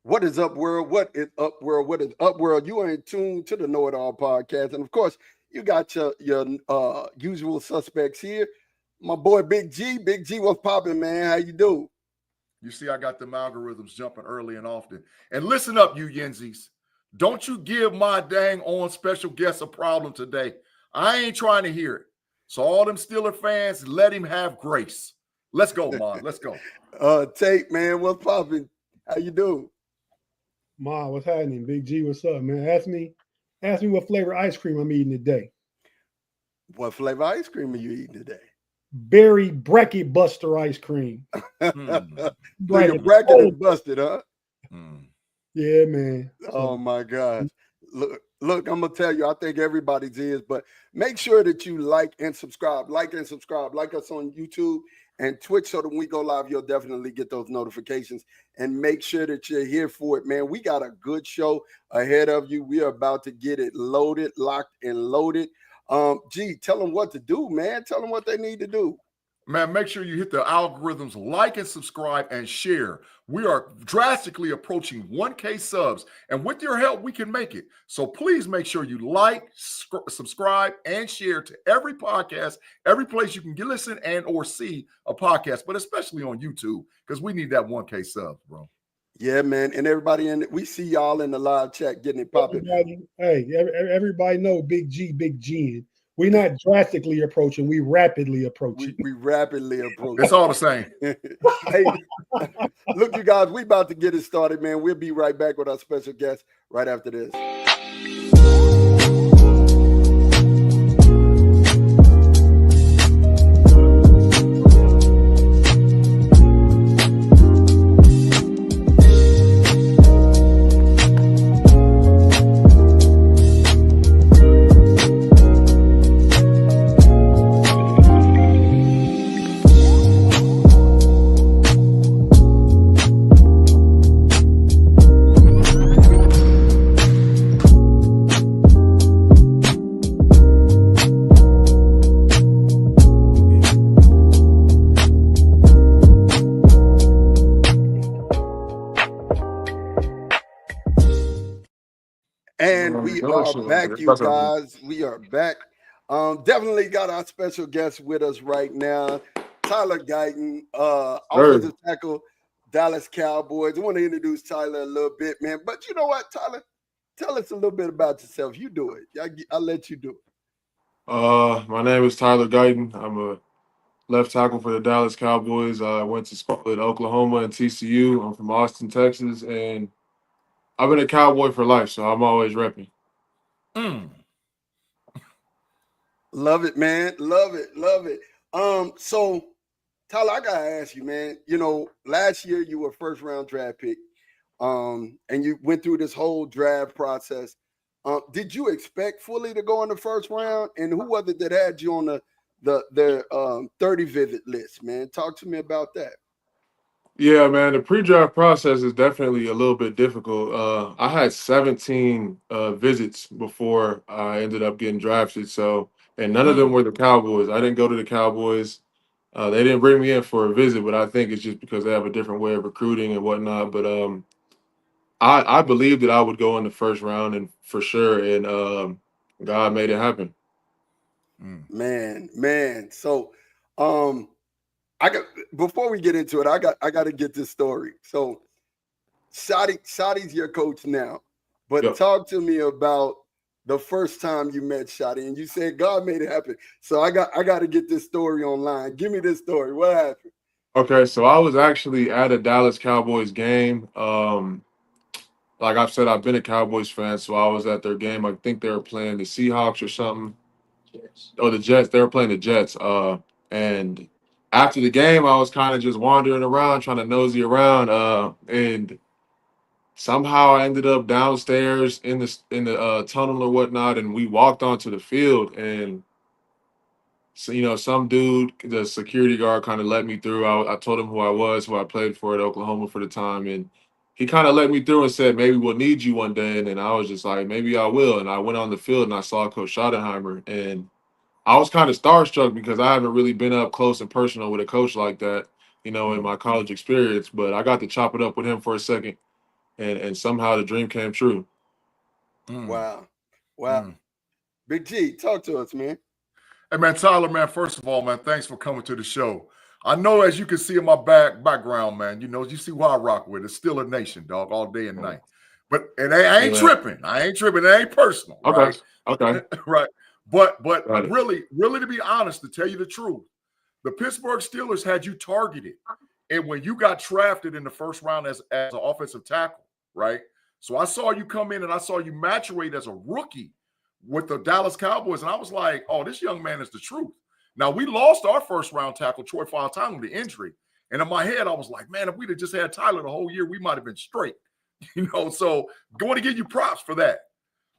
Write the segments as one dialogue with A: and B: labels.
A: What is up, world? What is up, world? What is up, world? You are in tune to the Know It All podcast, and of course, you got your usual suspects here. My boy Big G. Big G, what's popping, man? How you do?
B: You see, I got them algorithms jumping early and often. And listen up, you Yenzies. Don't you give my dang on special guest a problem today. I ain't trying to hear it. So all them Steeler fans, let him have grace. Let's go, Mon. Let's go.
A: Tate, man, what's popping? How you do?
C: Ma, what's happening? Big G, what's up, man? Ask me what flavor ice cream I'm eating today.
A: What flavor ice cream are you eating today?
C: Berry bracket buster ice cream.
A: So your bracket is busted, huh?
C: Yeah, man.
A: Oh my gosh. Look, I'm gonna tell you, I think everybody's is, but make sure that you like and subscribe. Like us on YouTube and Twitch, so that when we go live, you'll definitely get those notifications. And make sure that you're here for it, man. We got a good show ahead of you. We are about to get it loaded, locked, and loaded. G, tell them what to do, man. Tell them what they need to do.
B: Man, make sure you hit the algorithms, like and subscribe, and share. We are drastically approaching 1K subs, and with your help, we can make it. So please make sure you like, subscribe, and share to every podcast, every place you can listen and or see a podcast, but especially on YouTube, because we need that 1K subs, bro.
A: Yeah, man. And everybody we see y'all in the live chat getting it popping.
C: Everybody know Big G. We're not drastically approaching, we rapidly approaching.
A: We rapidly approach.
B: It's all the same.
A: Hey, look, you guys, we about to get it started, man. We'll be right back with our special guest right after this. And we are back, you guys. We are back. Definitely got our special guest with us right now, Tyler Guyton, offensive tackle, Dallas Cowboys. I want to introduce Tyler a little bit, man. But you know what, Tyler? Tell us a little bit about yourself. You do it. I'll let you do it.
D: My name is Tyler Guyton. I'm a left tackle for the Dallas Cowboys. I went to school at Oklahoma and TCU. I'm from Austin, Texas, and I've been a Cowboy for life, so I'm always repping.
A: Love it, man. Love it. So Tyler, I gotta ask you, man. You know, last year you were first round draft pick, and you went through this whole draft process. Did you expect fully to go in the first round? And who was it that had you on the 30 visit list, man? Talk to me about that.
D: Yeah, man, the pre-draft process is definitely a little bit difficult. I had 17 visits before I ended up getting drafted, and none of them were the Cowboys. I didn't go to the Cowboys. They didn't bring me in for a visit, but I think it's just because they have a different way of recruiting and whatnot. But I believed that I would go in the first round, and for sure, and God made it happen.
A: Man. So, before we get into it, I got to get this story. So, Shotty's your coach now, but talk to me about the first time you met Shotty, and you said God made it happen. So I got to get this story online. Give me this story. What happened?
D: Okay, so I was actually at a Dallas Cowboys game. Like I've said, I've been a Cowboys fan, so I was at their game. I think they were playing the Seahawks or something. Oh, the Jets. They were playing the Jets. And after the game, I was kind of just wandering around, trying to nosy around, and somehow I ended up downstairs in the tunnel or whatnot, and we walked onto the field, and so some dude, the security guard, kind of let me through. I told him who I was, who I played for at Oklahoma for the time, and he kind of let me through and said, maybe we'll need you one day. And then I was just like, maybe I will. And I went on the field and I saw Coach Schottenheimer, and I was kind of starstruck because I haven't really been up close and personal with a coach like that, in my college experience. But I got to chop it up with him for a second. and somehow the dream came true.
A: Wow. Big G, talk to us, man.
B: Hey, man, Tyler, man, first of all, man, thanks for coming to the show. I know, as you can see in my background, man, you see who I rock with. It's still a nation, dog, all day and night. But I ain't tripping. I ain't tripping. It ain't personal, right?
D: Okay.
B: Right. But
D: Right.
B: really, to be honest, to tell you the truth, the Pittsburgh Steelers had you targeted. And when you got drafted in the first round as an offensive tackle, right? So I saw you come in and I saw you maturate as a rookie with the Dallas Cowboys. And I was like, oh, this young man is the truth. Now, we lost our first round tackle, Troy Fautanu, to injury. And in my head, I was like, man, if we'd have just had Tyler the whole year, we might have been straight. So going to give you props for that.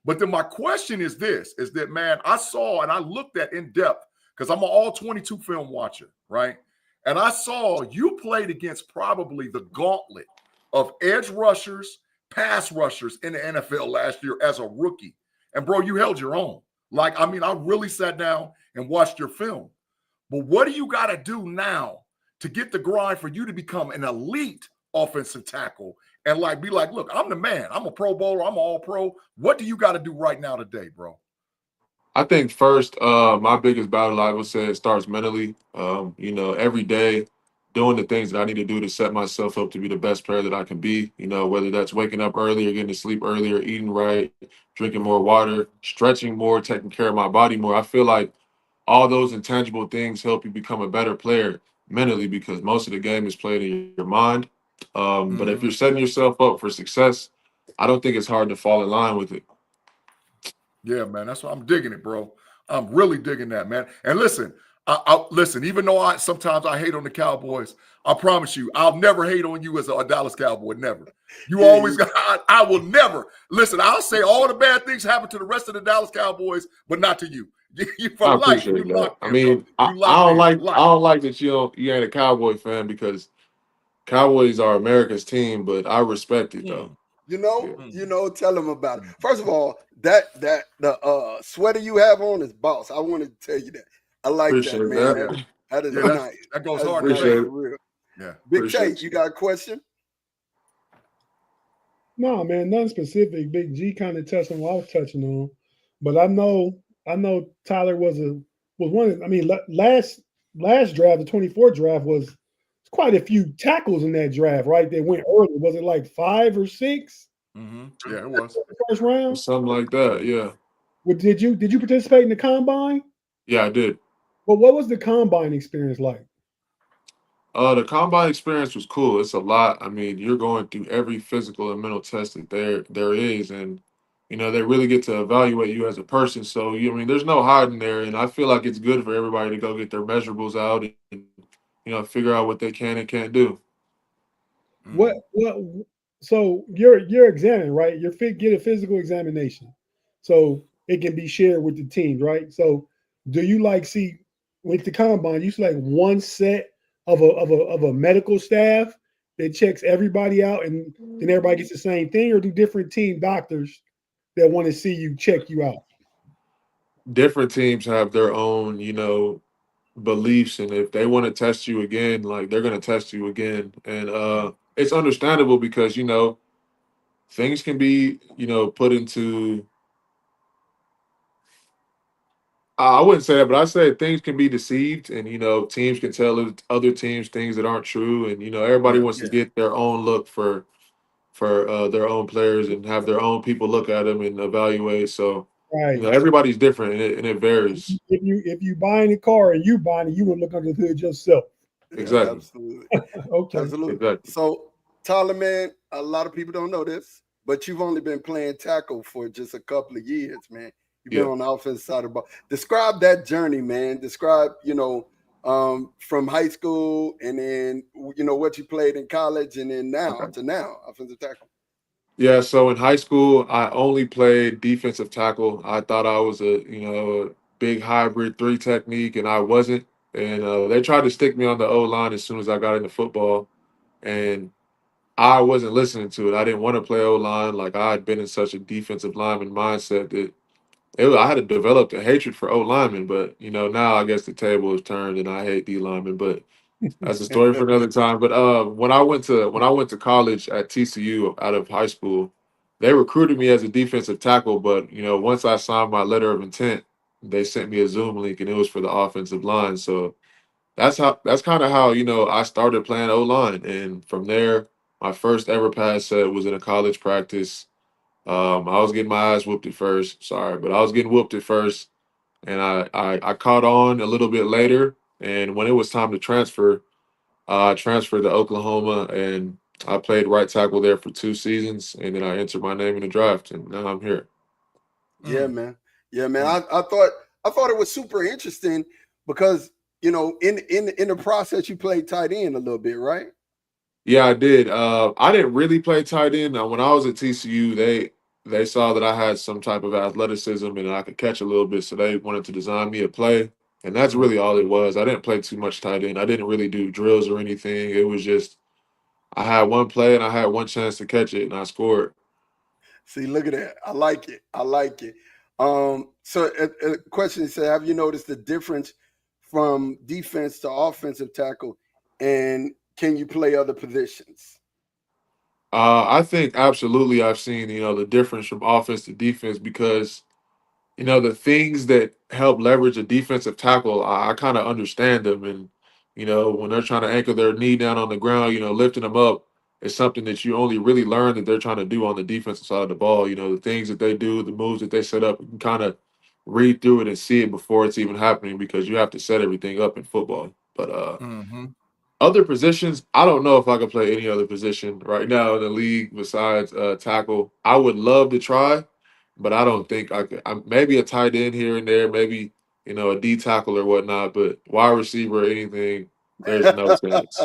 B: But then my question is this, is that, man, I saw and I looked at in depth because I'm an all 22 film watcher, right? And I saw you played against probably the gauntlet of edge rushers, pass rushers in the NFL last year as a rookie. And, bro, you held your own. I really sat down and watched your film. But what do you got to do now to get the grind for you to become an elite offensive tackle and be like, look, I'm the man. I'm a Pro Bowler. I'm an All-Pro. What do you got to do right now today, bro?
D: I think first, my biggest battle, I would say, it starts mentally. Every day doing the things that I need to do to set myself up to be the best player that I can be. Whether that's waking up earlier, getting to sleep earlier, eating right, drinking more water, stretching more, taking care of my body more. I feel like all those intangible things help you become a better player mentally because most of the game is played in your mind. But if you're setting yourself up for success, I don't think it's hard to fall in line with it.
B: Yeah, man, that's what I'm digging it, bro. I'm really digging that, man. And listen, listen, even though sometimes I hate on the Cowboys, I promise you, I'll never hate on you as a Dallas Cowboy. Never. You always got. I will never listen. I'll say all the bad things happen to the rest of the Dallas Cowboys, but not to you.
D: I appreciate that. I don't like that you ain't a Cowboy fan because Cowboys are America's team, but I respect it though.
A: Tell them about it. First of all, the sweater you have on is boss. I wanted to tell you that. I like
D: appreciate
A: that, man. That is nice.
B: That goes
A: That's
B: hard.
D: Appreciate it.
A: real.
B: Yeah.
A: Big Tate, you got a question?
C: No, man, nothing specific. Big G kind of touched on what I was touching on, but I know Tyler was one of. I mean, last draft, the 24 draft was quite a few tackles in that draft, right? They went early. Was it like 5 or 6?
B: Yeah, it was
C: first round,
D: something like that. Yeah.
C: Well, did you participate in the combine?
D: Yeah, I did.
C: Well, what was the combine experience like?
D: The combine experience was cool. It's a lot. I mean, you're going through every physical and mental test that there is, and they really get to evaluate you as a person. So, there's no hiding there, and I feel like it's good for everybody to go get their measurables out and figure out what they can and can't do.
C: What? So you're examined, right? Get a physical examination, so it can be shared with the team, right? So, do you see with the combine? You select one set of a medical staff that checks everybody out, and then everybody gets the same thing, or do different team doctors that want to see you check you out?
D: Different teams have their own, beliefs, and if they want to test you again, they're going to test you again, and it's understandable because things can be put into. I wouldn't say that, but I said things can be deceived, and teams can tell other teams things that aren't true, and everybody wants to get their own look for their own players and have their own people look at them and evaluate. So
C: Right.
D: everybody's different, and it varies.
C: If you buying a car and you buying it, you would look under the hood yourself.
D: Exactly.
A: Yeah, absolutely.
C: Okay.
A: Absolutely.
D: Exactly.
A: So, Tyler, man, a lot of people don't know this, but you've only been playing tackle for just a couple of years, man. You've been on the offensive side of the ball. Describe that journey, man. Describe, from high school and then, what you played in college and then now to now, offensive tackle.
D: Yeah, so in high school, I only played defensive tackle. I thought I was a big hybrid 3 technique, and I wasn't. And they tried to stick me on the O-line as soon as I got into football, and I wasn't listening to it. I didn't want to play O-line. I had been in such a defensive lineman mindset that I had developed a hatred for O-linemen. But now I guess the table is turned, and I hate D linemen. But That's a story for another time. But when I went to college at TCU out of high school, they recruited me as a defensive tackle. But once I signed my letter of intent, they sent me a Zoom link, and it was for the offensive line. So that's kind of how I started playing O line, and from there, my first ever pass set was in a college practice. I was getting my ass whooped at first. Sorry, but I was getting whooped at first, and I caught on a little bit later. And when it was time to transfer, I transferred to Oklahoma, and I played right tackle there for 2 seasons, and then I entered my name in the draft, and now I'm here.
A: Yeah, man. Yeah, man. I thought it was super interesting because in the process you played tight end a little bit, right?
D: Yeah, I did. I didn't really play tight end. When I was at TCU, they saw that I had some type of athleticism and I could catch a little bit, so they wanted to design me a play, and that's really all it was. I didn't play too much tight end. I didn't really do drills or anything. It was just I had one play and I had one chance to catch it, and I scored.
A: See, look at that. I like it. I like it. So a question said, have you noticed the difference from defense to offensive tackle, and can you play other positions?
D: I think absolutely I've seen the difference from offense to defense because the things that help leverage a defensive tackle, I kind of understand them. And, when they're trying to anchor their knee down on the ground, lifting them up is something that you only really learn that they're trying to do on the defensive side of the ball. The things that they do, the moves that they set up, you can kind of read through it and see it before it's even happening because you have to set everything up in football. But
B: Mm-hmm.
D: other positions, I don't know if I could play any other position right now in the league besides tackle. I would love to try, but I don't think I could. Maybe a tight end here and there, maybe a D tackle or whatnot, but wide receiver or anything, there's no chance.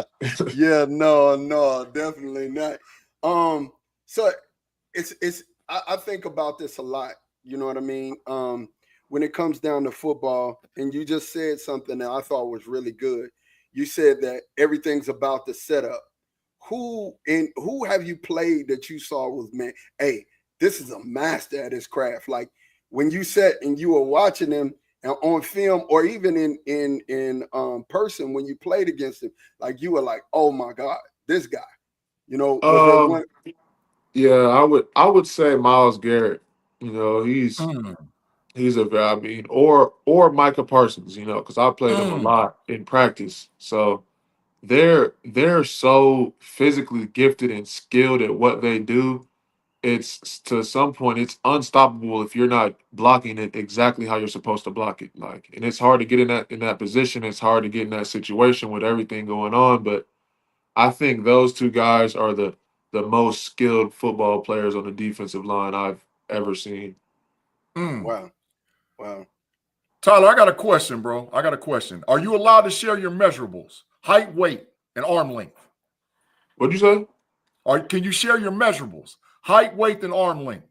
A: Yeah, no, definitely not. So I think about this a lot. You know what I mean? When it comes down to football, and you just said something that I thought was really good. You said that everything's about the setup. Who have you played that you saw was, man, hey, this is a master at his craft. Like when you sat and you were watching him on film or even in person when you played against him, like you were like, oh my God, this guy. Was there
D: um,
A: one?
D: yeah, I would say Miles Garrett. He's
B: Mm,
D: he's a I mean, or Micah Parsons. Because I played him a
B: mm,
D: lot in practice, so. They're so physically gifted and skilled at what they do. It's to some point it's unstoppable if you're not blocking it exactly how you're supposed to block it. Like, and it's hard to get in that position. It's hard to get in that situation with everything going on. But I think those two guys are the most skilled football players on the defensive line I've ever seen.
B: mm.
A: Wow, wow.
B: Tyler, I got a question, bro. I got a question. Are you allowed to share your measurables, height, weight, and arm length?
D: What'd you say?
B: Or can you share your measurables, height, weight, and arm length?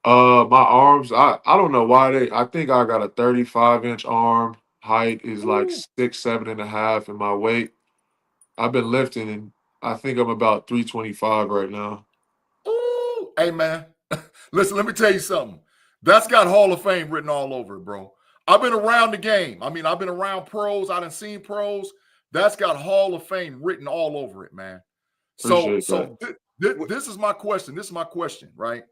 D: My arms, I don't know why I think I got a 35-inch arm. Height is like
B: Ooh,
D: 6'7.5", and my weight, I've been lifting and I think I'm about 325 right now.
B: ooh. Hey, man. Listen, let me tell you something. That's got Hall of Fame written all over it, bro. I've been around the game. I mean, I've been around pros. I done seen pros. That's got Hall of Fame written all over it, man. So,
D: Appreciate that.
B: so this is my question. This is my question, right?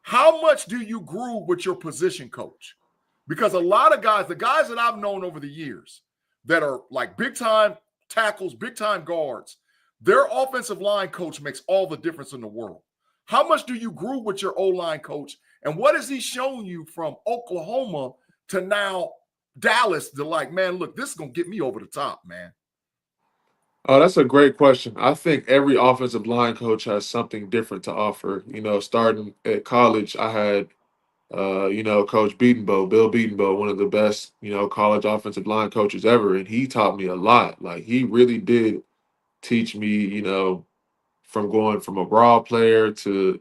B: How much do you groove with your position coach? Because a lot of guys, the guys that I've known over the years that are like big time tackles, big time guards, their offensive line coach makes all the difference in the world. How much do you groove with your O-line coach? And what has he shown you from Oklahoma to now Dallas to like, man, look, this is going to get me over the top, man.
D: Oh, that's a great question. I think every offensive line coach has something different to offer. Starting at college, I had Coach Beatonbow, Bill Beatonbow, one of the best, college offensive line coaches ever. And he taught me a lot. Like, he really did teach me, from going from a raw player to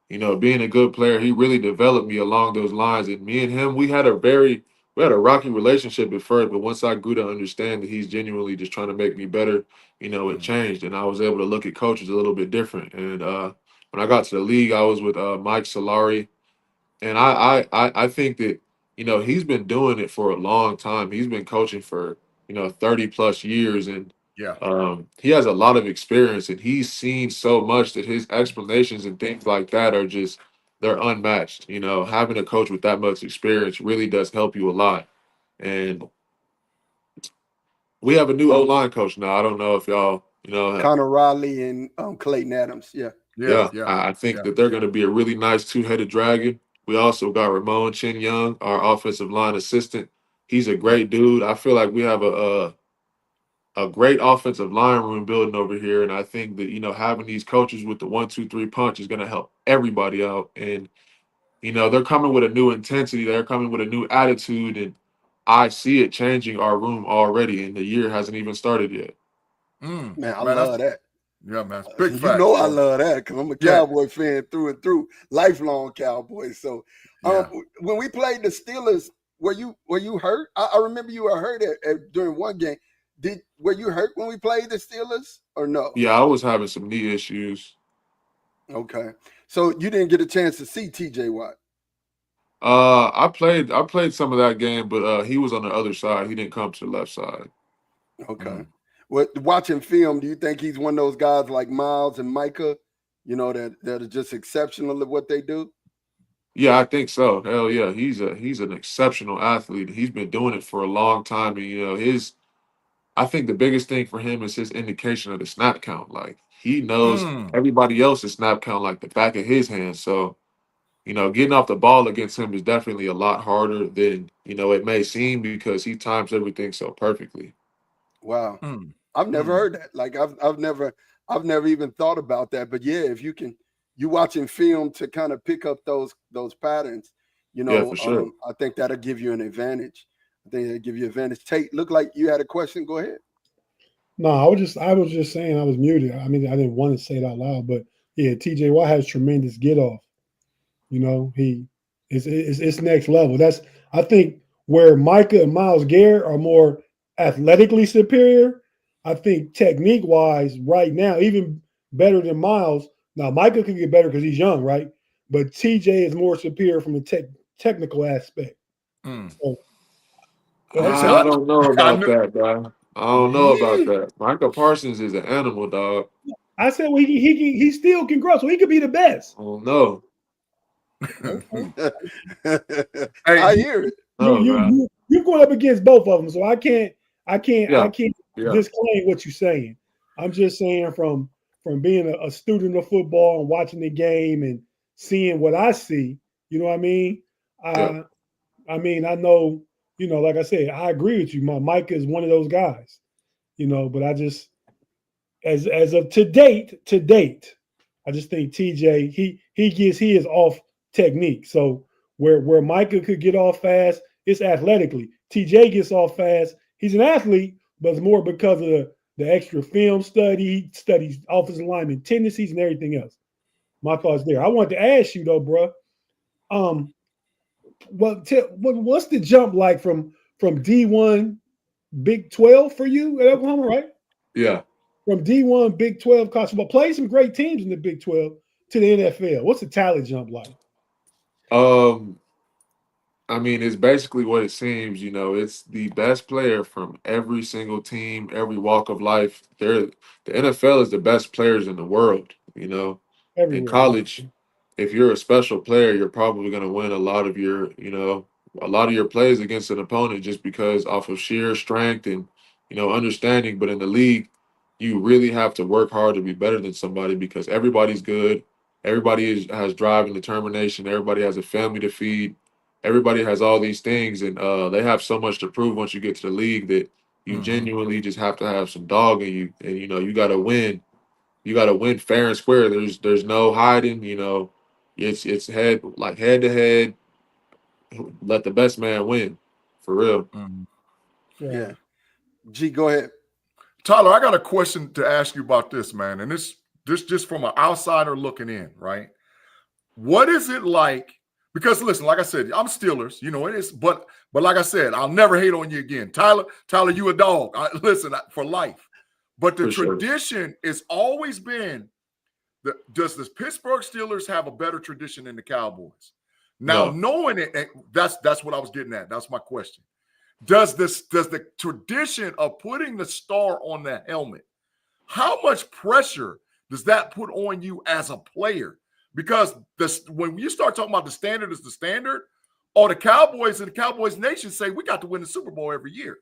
D: being a good player. He really developed me along those lines. And me and him, we had a rocky relationship at first, but once I grew to understand that he's genuinely just trying to make me better, it
B: Mm.
D: changed. And I was able to look at coaches a little bit different. And when I got to the league, I was with Mike Solari. And I think that, he's been doing it for a long time. He's been coaching for 30 plus years, and
B: Yeah.
D: he has a lot of experience, and he's seen so much that his explanations and things like that are just they're unmatched. Having a coach with that much experience really does help you a lot. And we have a new O-line coach now. I don't know if y'all,
A: Connor Riley and Clayton Adams. Yeah.
B: Yeah.
D: yeah,
B: Yeah.
D: I think
B: Yeah.
D: that they're going to be a really nice two-headed dragon. We also got Ramon Chin Young, our offensive line assistant. He's a great dude. I feel like we have a great offensive line room building over here, and I think that having these coaches with the 1-2-3 punch is going to help everybody out. And they're coming with a new intensity. They're coming with a new attitude, and I see it changing our room already, and the year hasn't even started yet.
A: Man, I
B: Man,
A: love that.
B: Yeah, man. Big
A: You
B: facts.
A: know I love that because I'm a Cowboy fan through and through, lifelong Cowboy. So when we played the Steelers, were you hurt? I remember you were hurt during one game. Were you hurt when we played the Steelers or no?
D: Yeah, I was having some knee issues.
A: Okay. So you didn't get a chance to see TJ Watt.
D: I played some of that game, but he was on the other side. He didn't come to the left side.
A: Okay. Well, watching film, do you think he's one of those guys like Miles and Micah, that are just exceptional at what they do?
D: Yeah, I think so. Hell yeah, he's an exceptional athlete. He's been doing it for a long time, and I think the biggest thing for him is his indication of the snap count. Like he knows everybody else's snap count like the back of his hand. So, getting off the ball against him is definitely a lot harder than, it may seem because he times everything so perfectly.
A: Wow. I've never heard that. Like I've never even thought about that. But yeah, if you watching film to kind of pick up those patterns,
D: Yeah, for sure.
A: I think that'll give you an advantage. I think it'll give you an advantage. Tate, look like you had a question. Go ahead.
C: No, I was just saying I was muted. I mean, I didn't want to say it out loud, but yeah, TJ Watt has tremendous get off. It's next level. I think where Micah and Myles Garrett are more athletically superior. I think technique wise, right now, even better than Myles. Now Micah could get better because he's young, right? But TJ is more superior from the technical aspect. So,
D: I don't know about that, bro. I don't know about that. Micah Parsons is an animal, dog.
C: I said, well, he still can grow, so he could be the best.
D: I don't know.
A: I hear it.
C: You're going up against both of them, so I can't disclaim what you're saying. I'm just saying from being a student of football and watching the game and seeing what I see. You know what I mean? I mean, I know. Like I said, I agree with you. Mike is one of those guys. But I just as of to date, I just think TJ he is off technique. So where Micah could get off fast, it's athletically. TJ gets off fast. He's an athlete, but it's more because of the extra film study. He studies offensive lineman tendencies and everything else. My thoughts there. I wanted to ask you though, bro. What's the jump like from D1 Big 12 for you at Oklahoma, right?
D: Yeah.
C: From D1 Big 12 college, but played some great teams in the Big 12 to the NFL. What's the talent jump like?
D: I mean, it's basically what it seems. It's the best player from every single team, every walk of life. The NFL is the best players in the world. In college, if you're a special player, you're probably going to win a lot of your plays against an opponent just because off of sheer strength and understanding. But in the league, you really have to work hard to be better than somebody because everybody's good. Everybody has drive and determination. Everybody has a family to feed. Everybody has all these things, and they have so much to prove once you get to the league that you genuinely just have to have some dog in you, and you got to win. You got to win fair and square. There's no hiding. It's head to head. Let the best man win, for real.
A: Yeah. G, go ahead.
B: Tyler, I got a question to ask you about this, man, and this just from an outsider looking in, right? What is it like? Because listen, like I said, I'm Steelers, it is, but like I said, I'll never hate on you again. Tyler, you a dog. Listen, for life. But the tradition has always been does the Pittsburgh Steelers have a better tradition than the Cowboys? Now, knowing it, that's what I was getting at. That's my question. does the tradition of putting the star on the helmet, how much pressure does that put on you as a player? Because when you start talking about the standard is the standard, or the Cowboys and the Cowboys Nation say we got to win the Super Bowl every year.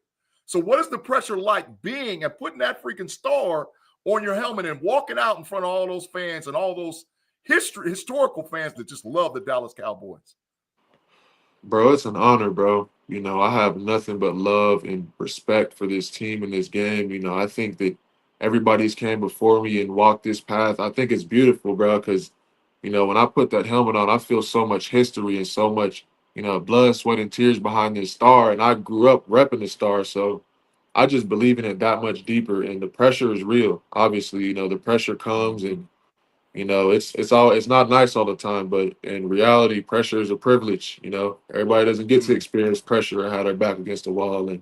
B: So what is the pressure like being and putting that freaking star on your helmet and walking out in front of all those fans and all those historical fans that just love the Dallas Cowboys?
D: Bro, it's an honor, bro. You know, I have nothing but love and respect for this team and this game. You know, I think that everybody's came before me and walked this path. I think it's beautiful, bro, because, you know, when I put that helmet on, I feel so much history and so much, you know, blood, sweat, and tears behind this star. And I grew up repping the star. So I just believe in it that much deeper. And the pressure is real. Obviously, you know, the pressure comes and, you know, it's not nice all the time, but in reality, pressure is a privilege. You know, everybody doesn't get to experience pressure and have their back against the wall. And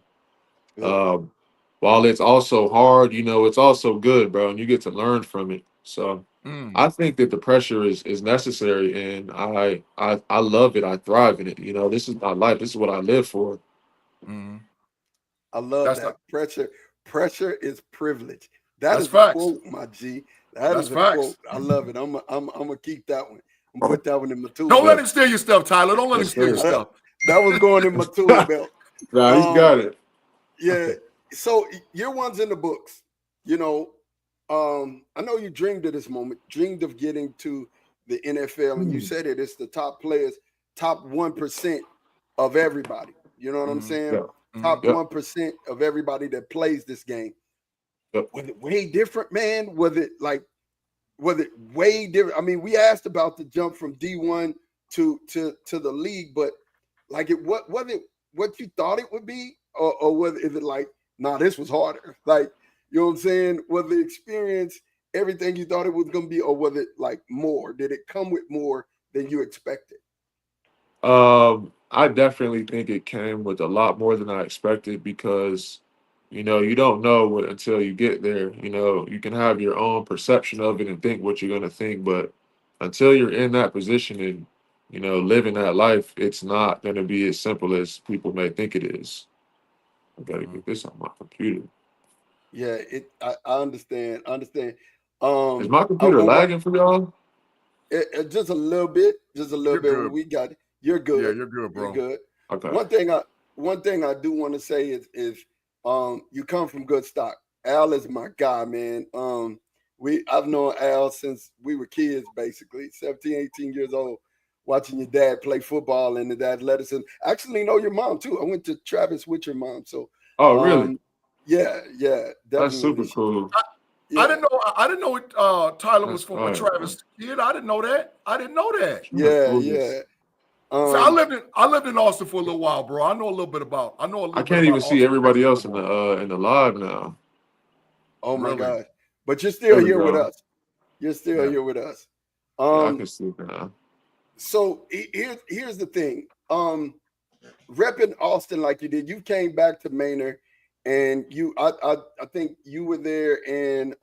D: while it's also hard, you know, it's also good, bro, and you get to learn from it. So I think that the pressure is necessary, and I love it. I thrive in it. You know, this is my life. This is what I live for.
A: I love that. Pressure is privilege. That's
B: facts.
A: A quote, my G. That's a
B: facts.
A: quote. I love it. I'm gonna keep that one. I'm gonna put that one in my tool
B: Don't
A: belt.
B: let him steal your stuff, Tyler. Don't let him steal your stuff.
A: That was going in my tool belt.
D: Nah, he's got it.
A: Yeah. So your one's in the books. You know, I know you dreamed of this moment, dreamed of getting to the NFL, and you said it. It's the top players, top 1% of everybody. You know what I'm saying?
D: Yeah.
A: Top 1% of everybody that plays this game. Was it way different, man? Was it way different? I mean, we asked about the jump from D1 to the league, but like was it what you thought it would be, or is it like, nah, this was harder? Like, you know what I'm saying? Was the experience everything you thought it was gonna be, or was it like more? Did it come with more than you expected?
D: I definitely think it came with a lot more than I expected because, you know, you don't know until you get there. You know, you can have your own perception of it and think what you're going to think, but until you're in that position and, you know, living that life, it's not going to be as simple as people may think it is. I got to get this on my computer.
A: Yeah, I understand.
D: Is my computer lagging for y'all?
A: Just a little bit.
B: Good.
A: We got it. You're good.
B: Yeah, you're good, bro.
A: You're good.
D: Okay.
A: One thing I do want to say is you come from good stock. Al is my guy, man. I've known Al since we were kids, basically, 17, 18 years old, watching your dad play football and the athleticism. I actually know your mom too. I went to Travis with your mom. So
D: really?
A: Yeah, definitely.
D: That's super cool.
B: I didn't know Tyler was from a Travis kid. I didn't know that.
A: Yeah.
B: So I lived in Austin for a little while, bro. I know a little bit about.
D: I can't even see everybody else in the live now.
A: Oh my God! But you're still here with us. You're still here with us.
D: I can see that now.
A: So here's the thing. Repping Austin like you did, you came back to Manor, and I think you were there, and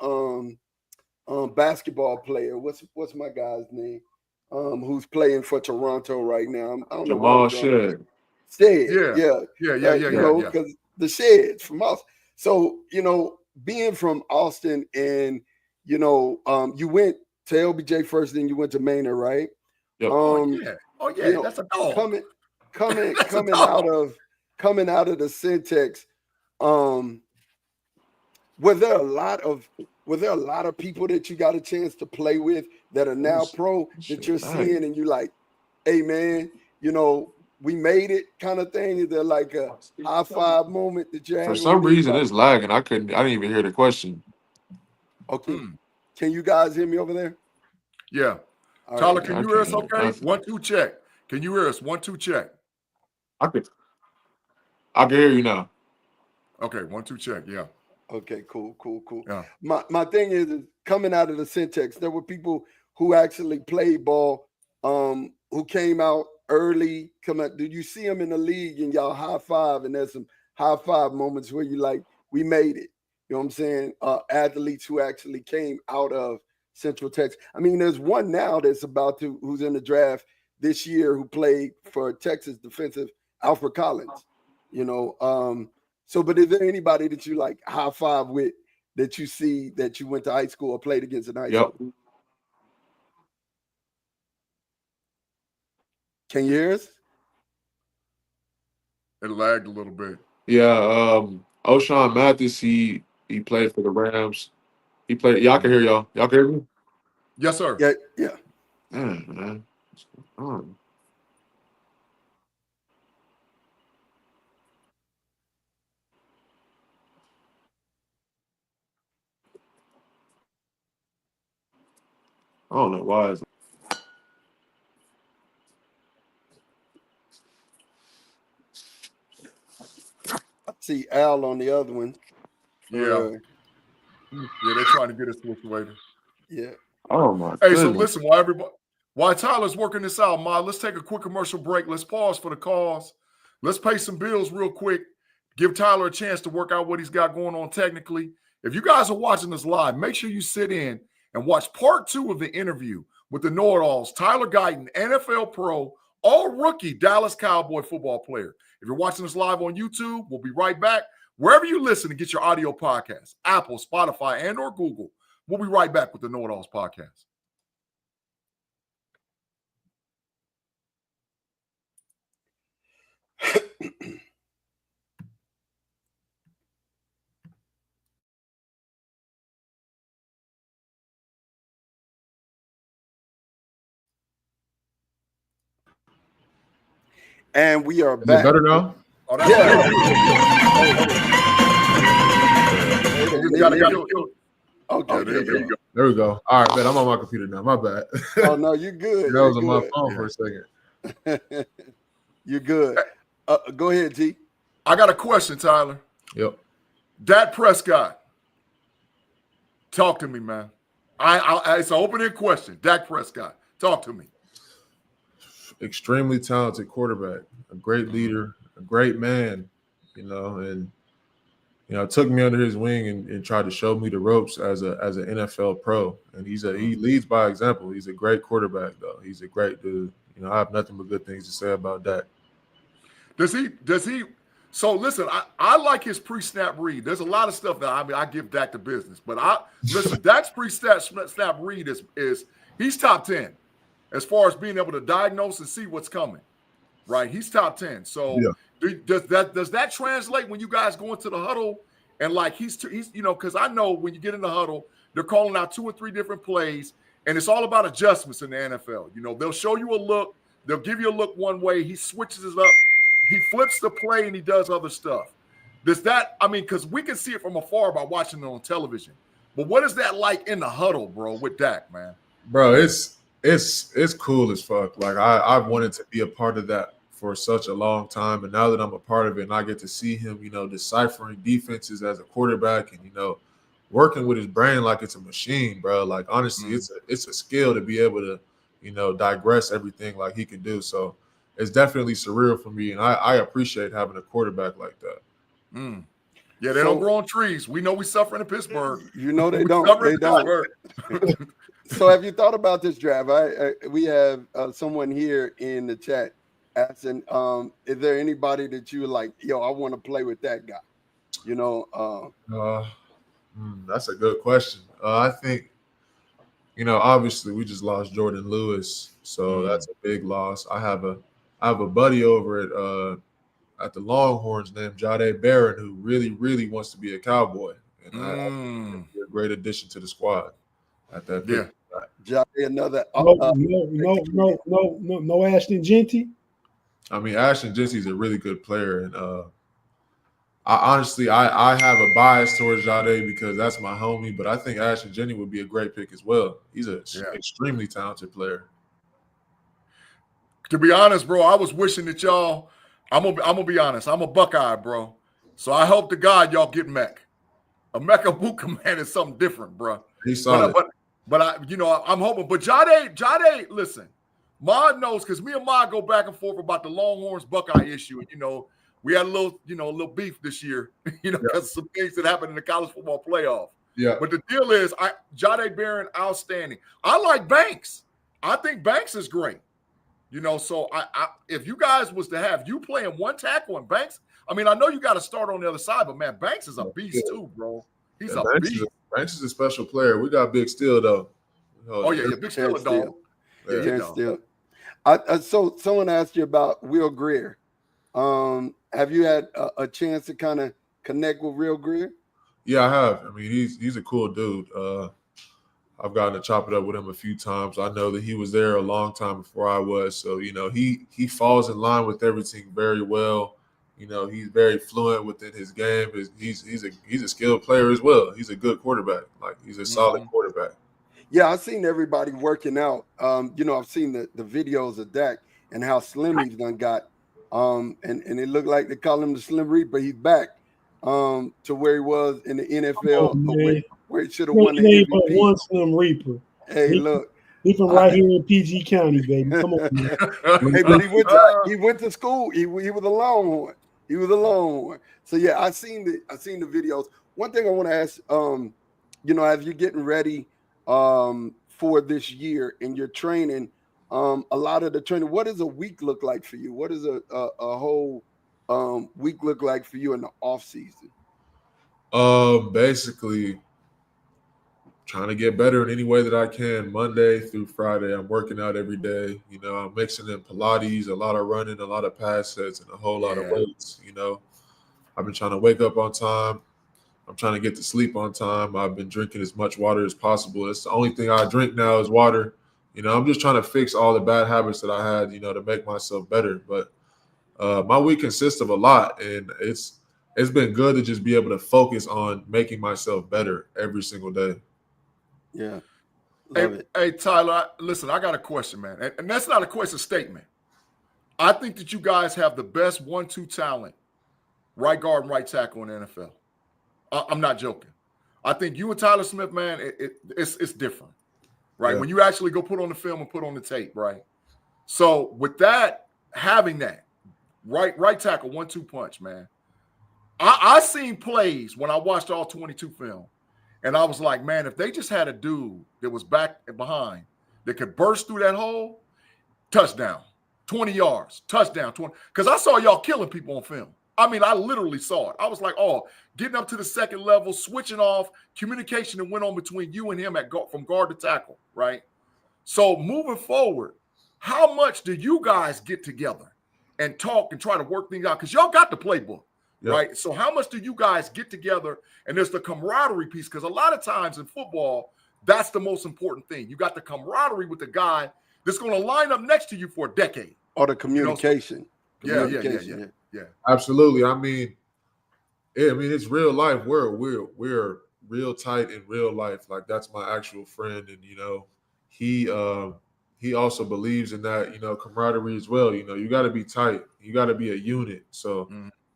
A: basketball player. What's my guy's name? Who's playing for Toronto right now? I don't know.
D: Jamal Shed.
A: Yeah.
B: Yeah.
A: Because the Sheds from Austin. So, you know, being from Austin and, you know, you went to LBJ first, then you went to Manor, right?
D: Yep.
A: You know,
B: that's a dog.
A: Coming out of the Syntex, were there a lot of people that you got a chance to play with that are now pro that you're seeing and you like, hey man, you know, we made it kind of thing? Is there like a high five moment that you're having?
D: For some reason it's lagging. I didn't even hear the question.
A: Okay. Can you guys hear me over there?
B: Yeah. All Tyler, can you hear us okay? 1 2 check. Can you hear us? 1 2 check.
D: I can hear you now.
B: Okay, 1 2 check, yeah.
A: Okay, cool.
B: Yeah.
A: My thing is coming out of the Syntex, there were people who actually played ball, who came out early. Did you see them in the league and y'all high five? And there's some high five moments where you like, we made it. You know what I'm saying? Athletes who actually came out of Central Texas. I mean, there's one now that's who's in the draft this year who played for Texas defensive, Alfred Collins. You know, so but is there anybody that you like high five with that you see that you went to high school or played against in high
D: Yep.
A: school? Can you hear us?
B: It lagged a little bit.
D: Yeah, O'Shawn Mathis, he played for the Rams. He played. Y'all can hear y'all. Y'all can hear me?
B: Yes, sir.
A: Yeah, yeah.
D: Man, man. What's going on? I don't know why.
A: I see Al on the other one.
B: Yeah. Yeah, they're trying to get us situated.
A: Yeah.
D: Oh my
B: Hey,
D: goodness.
B: so listen, while Tyler's working this out, Ma, let's take a quick commercial break. Let's pause for the calls. Let's pay some bills real quick. Give Tyler a chance to work out what he's got going on technically. If you guys are watching this live, make sure you sit in and watch part 2 of the interview with the KnoItAllz, Tyler Guyton, NFL pro, all rookie Dallas Cowboy football player. If you're watching this live on YouTube, we'll be right back. Wherever you listen to get your audio podcast, Apple, Spotify, and or Google, we'll be right back with the KnoItAllz podcast.
A: And we are
D: Is
A: back.
D: it better now?
B: Oh, that's
A: Okay,
B: there you go.
D: There we go. All right, man. I'm on my computer now. My bad.
A: Oh no, you're good.
D: That was
A: You're
D: on
A: good.
D: my phone for a second.
A: You're good. Go ahead, G.
B: I got a question, Tyler.
D: Yep.
B: Dak Prescott. Talk to me, man. It's an open-ended question. Dak Prescott. Talk to me.
D: Extremely talented quarterback, a great leader, a great man, and took me under his wing and tried to show me the ropes as an NFL pro. And he leads by example. He's a great quarterback, though. He's a great dude. I have nothing but good things to say about Dak.
B: Does he? So listen, I like his pre-snap read. There's a lot of stuff that I give Dak the business, but Dak's pre-snap read is he's top 10 as far as being able to diagnose and see what's coming. Right? He's top 10. So
D: yeah.
B: Does that translate when you guys go into the huddle and like he's because I know when you get in the huddle, they're calling out 2 or 3 different plays, and it's all about adjustments in the NFL. They'll show you a look, they'll give you a look one way, he switches it up, he flips the play, and he does other stuff. Does that, because we can see it from afar by watching it on television. But what is that like in the huddle, bro, with Dak, man?
D: Bro, it's cool as fuck. Like I've wanted to be a part of that for such a long time, and now that I'm a part of it and I get to see him, deciphering defenses as a quarterback and working with his brain like it's a machine, bro. Like honestly, it's a skill to be able to, digress everything like he can do. So it's definitely surreal for me, and I appreciate having a quarterback like that.
B: Yeah, they don't grow on trees. We know we suffer in Pittsburgh.
A: They don't. They don't. So have you thought about this draft? We have someone here in the chat asking, is there anybody that you like, I want to play with that guy?
D: That's a good question. I think, obviously we just lost Jordan Lewis, so that's a big loss. I have a buddy over at the Longhorns named Tate Big-G who really, really wants to be a Cowboy, and I think he'd be a great addition to the squad at that pick.
A: Another
C: no Ashton Genty.
D: Ashton Genty's a really good player, and I honestly have a bias towards Tate because that's my homie, but I think Ashton Genty would be a great pick as well. He's an extremely talented player.
B: To be honest, bro, I was wishing that y'all. I'm gonna be honest. I'm a Buckeye, bro. So I hope to God y'all get Mech. A Mecca man is something different, bro.
D: He's solid.
B: But I'm hoping. But Tate, listen, Mod knows because me and Mod go back and forth about the Longhorns Buckeye issue. And we had a little beef this year, because some things that happened in the college football playoff.
D: Yeah.
B: But the deal is, Tate Big-G, outstanding. I like Banks. I think Banks is great. So if you guys was to have you playing one tackle and Banks, I mean, I know you got to start on the other side, but man, Banks is a beast too, bro. He's a beast.
D: Banks is a special player. We got Big Steel though.
B: Oh yeah, Big Steel a dog.
A: Yeah, Steel. So someone asked you about Will Greer. Have you had a chance to kind of connect with Will Greer?
D: Yeah, I have. I mean, he's a cool dude. I've gotten to chop it up with him a few times. I know that he was there a long time before I was. So, he falls in line with everything very well. He's very fluent within his game. He's a skilled player as well. He's a good quarterback. Like, he's a solid quarterback.
A: Yeah, I've seen everybody working out. I've seen the videos of Dak and how slim he's done got. And it looked like they call him the Slim Reaper. He's back to where he was in the NFL, where he should have won the MVP.
C: One Slim Reaper.
A: Hey, look.
C: He from right here in PG County, baby. Come on, man.
A: Hey, but he went to school. He was a Longhorn. He was a Longhorn. So yeah, I seen the videos. One thing I want to ask, as you're getting ready for this year in your training, a lot of the training, what does a week look like for you? What does a whole week look like for you in the off season?
D: Basically trying to get better in any way that I can. Monday through Friday, I'm working out every day. I'm mixing in Pilates, a lot of running, a lot of pass sets, and a whole lot of weights. I've been trying to wake up on time. I'm trying to get to sleep on time. I've been drinking as much water as possible. It's the only thing I drink now is water. I'm just trying to fix all the bad habits that I had, to make myself better. But my week consists of a lot, and it's been good to just be able to focus on making myself better every single day.
A: Yeah.
B: Hey, Tyler, listen, I got a question, man. And that's not a question, statement. I think that you guys have the best 1-2 talent, right guard and right tackle in the NFL. I'm not joking. I think you and Tyler Smith, man, it's different, right? Yeah. When you actually go put on the film and put on the tape, right? So with that, having that, right tackle, 1-2 punch, man. I seen plays when I watched all 22 film. And I was like, man, if they just had a dude that was back and behind that could burst through that hole, touchdown, 20 yards, touchdown, 20. Because I saw y'all killing people on film. I mean, I literally saw it. I was like, getting up to the second level, switching off, communication that went on between you and him from guard to tackle, right? So moving forward, how much do you guys get together and talk and try to work things out? Because y'all got the playbook. Yep. Right. So how much do you guys get together? And there's the camaraderie piece, because a lot of times in football, that's the most important thing. You got the camaraderie with the guy that's going to line up next to you for a decade.
A: Or the communication.
B: Yeah.
D: Absolutely. I mean, it's real life. We're real tight in real life. Like, that's my actual friend. And, he also believes in that, camaraderie as well. You got to be tight. You got to be a unit. So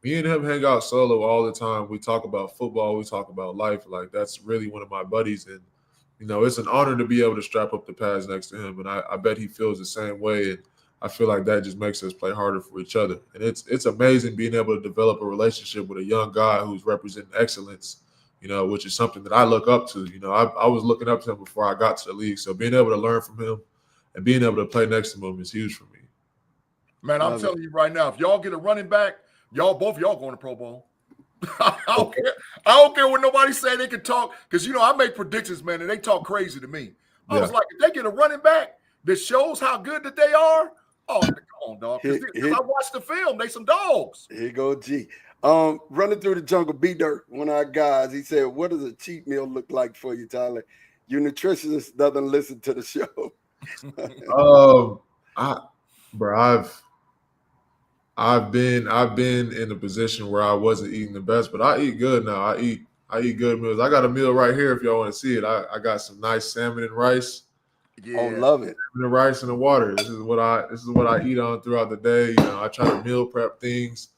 D: me and him hang out solo all the time. We talk about football. We talk about life. Like, that's really one of my buddies. And, it's an honor to be able to strap up the pads next to him. And I bet he feels the same way. And I feel like that just makes us play harder for each other. And it's amazing being able to develop a relationship with a young guy who's representing excellence, which is something that I look up to. I was looking up to him before I got to the league. So being able to learn from him and being able to play next to him is huge for me.
B: Man, I'm telling you right now, if y'all get a running back, both of y'all going to Pro Bowl. I don't care what nobody say. They can talk, because I make predictions, man, and they talk crazy to me. I was like, if they get a running back that shows how good that they are, come on, dog. Because I watched the film. They some dogs.
A: Here you go, G. Running through the jungle, B-Dirt, one of our guys, he said, what does a cheat meal look like for you, Tyler? Your nutritionist doesn't listen to the show.
D: I've been in a position where I wasn't eating the best, but I eat good now. I eat good meals. I got a meal right here if y'all want to see it. I got some nice salmon and rice.
A: Yeah. Oh, love it.
D: The rice and the water. This is what I eat on throughout the day. I try to meal prep things,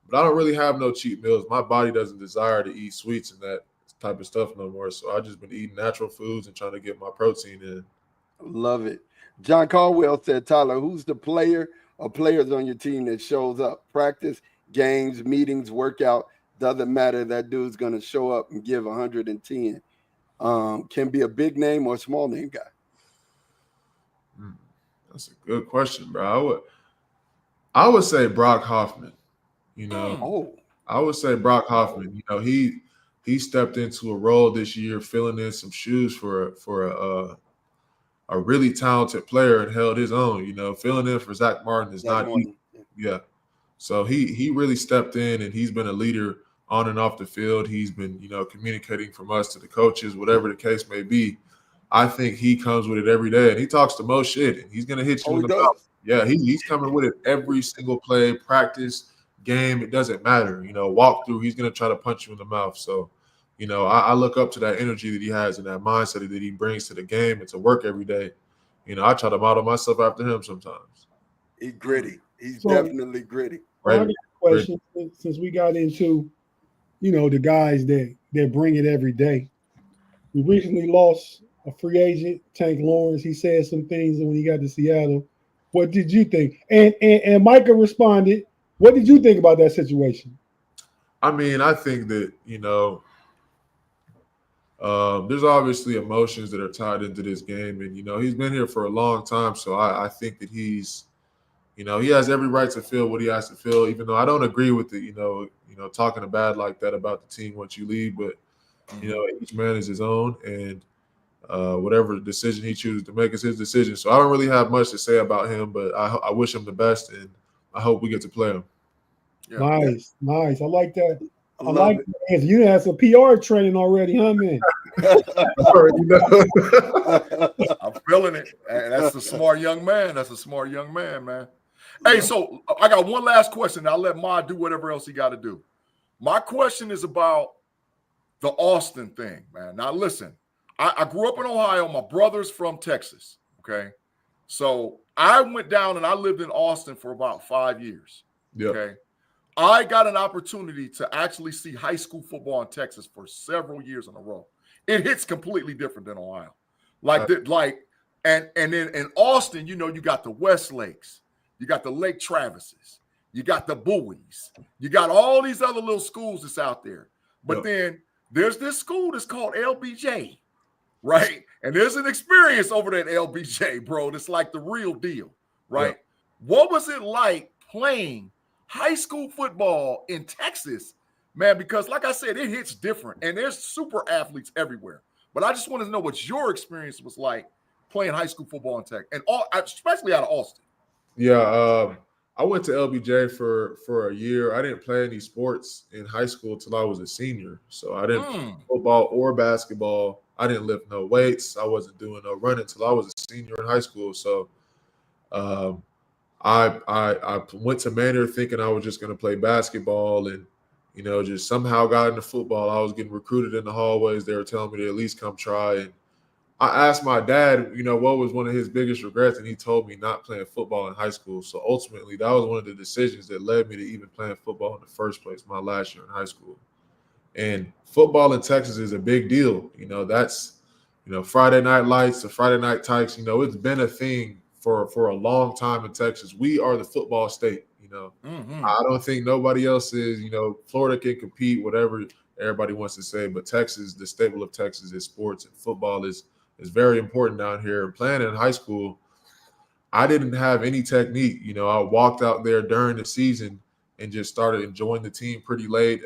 D: but I don't really have no cheat meals. My body doesn't desire to eat sweets and that type of stuff no more. So I just been eating natural foods and trying to get my protein in.
A: Love it. John Caldwell said, Tyler, who's the player or players on your team that shows up? Practice, games, meetings, workout, doesn't matter. That dude's going to show up and give 110. Can be a big name or a small name guy.
D: That's a good question, bro. I would say Brock Hoffman. I would say Brock Hoffman. You know, he stepped into a role this year, filling in some shoes for a really talented player and held his own. You know, filling in for Zach Martin is
A: Zach
D: not easy.
A: Martin.
D: Yeah. So he really stepped in, and he's been a leader on and off the field. He's been, you know, communicating from us to the coaches, whatever the case may be. I think he comes with it every day, and he talks the most shit, and he's gonna hit you
A: Oh,
D: in
A: he
D: the mouth.
A: does.
D: Yeah, he's coming with it every single play, practice, game. It doesn't matter. You know, walk through. He's gonna try to punch you in the mouth. So, you know, I look up to that energy that he has and that mindset that he brings to the game and to work every day. You know, I try to model myself after him sometimes.
A: He's gritty. He's
C: So-
A: definitely gritty.
C: I got
D: Right?
C: a question since we got into, you know, the guys that bring it every day. We recently lost a free agent, Tank Lawrence. He said some things when he got to Seattle. What did you think? And Micah responded. What did you think about that situation?
D: I mean, I think that, you know, there's obviously emotions that are tied into this game. And, you know, he's been here for a long time. So I think that he's, you know, he has every right to feel what he has to feel, even though I don't agree with it, you know, talking bad like that about the team once you leave. But, you know, each man is his own. And whatever decision he chooses to make is his decision. So I don't really have much to say about him, but I wish him the best. And I hope we get to play him.
B: Yeah.
C: Nice. I like that.
A: I
C: I
A: love
C: like
A: it.
C: that. You had some PR training already, huh, man?
B: I'm feeling it. And that's a smart young man. That's a smart young man, man. Hey, so I got one last question. I'll let Ma do whatever else he got to do. My question is about the Austin thing, man. Now, listen, I grew up in Ohio. My brother's from Texas, okay? So I went down and I lived in Austin for about 5 years, okay? I got an opportunity to actually see high school football in Texas for several years in a row. It hits completely different than Ohio. And then in Austin, you know, you got the West Lakes, you got the Lake Travises, you got the Bowies, you got all these other little schools that's out there. But then there's this school that's called LBJ, right? And there's an experience over there at LBJ, bro. That's like the real deal, right? What was it like playing high school football in Texas, man? Because like I said, it hits different, and there's super athletes everywhere. But I just want to know what your experience was like playing high school football in Texas, and especially out of Austin.
D: Yeah, I went to LBJ for a year. I didn't play any sports in high school till I was a senior. So I didn't play football or basketball. I didn't lift no weights. I wasn't doing no running till I was a senior in high school. So I went to Manor thinking I was just going to play basketball, and, you know, just somehow got into football. I was getting recruited in the hallways. They were telling me to at least come try. And I asked my dad, you know, what was one of his biggest regrets, and he told me not playing football in high school. So ultimately, that was one of the decisions that led me to even playing football in the first place, my last year in high school. And football in Texas is a big deal. You know, that's, you know, Friday night lights, the Friday night tykes, you know, it's been a thing for a long time in Texas. We are the football state, you know. I don't think nobody else is. You know, Florida can compete, whatever everybody wants to say, but Texas, the staple of Texas is sports, and football is very important down here. And playing in high school, I didn't have any technique. You know, I walked out there during the season and just started enjoying the team pretty late.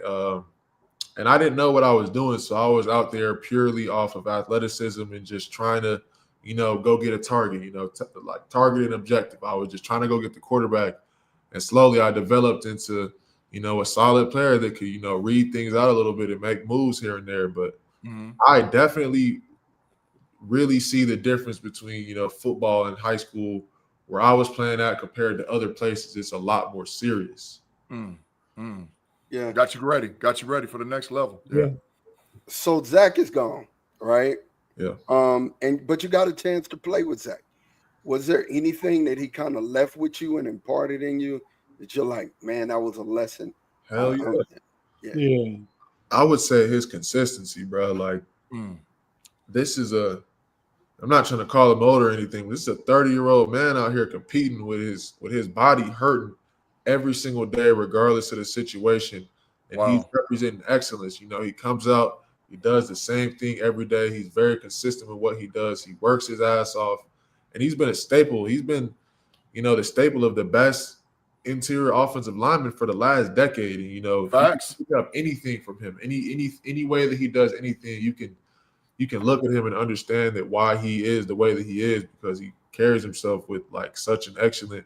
D: And I didn't know what I was doing, so I was out there purely off of athleticism and just trying to, you know, go get a target, you know, like target and objective. I was just trying to go get the quarterback. And slowly I developed into, you know, a solid player that could, you know, read things out a little bit and make moves here and there. But I definitely really see the difference between, you know, football and high school where I was playing at compared to other places. It's a lot more serious.
A: Yeah.
B: Got you ready for the next level.
C: Yeah.
A: So Zach is gone, right?
D: Yeah.
A: But you got a chance to play with Zach. Was there anything that he kind of left with you and imparted in you that you're like, man, that was a lesson?
D: Hell yeah.
C: Yeah.
D: I would say his consistency, bro. Like, this is I'm not trying to call him old or anything, but this is a 30-year-old man out here competing with his body hurting every single day, regardless of the situation. And he's representing excellence. You know, he comes out, he does the same thing every day. He's very consistent with what he does. He works his ass off. And he's been a staple. He's been, you know, the staple of the best interior offensive lineman for the last decade. And, you know,
B: Facts.
D: you can pick up anything from him. Any way that he does anything, you can look at him and understand that why he is the way that he is, because he carries himself with like such an excellent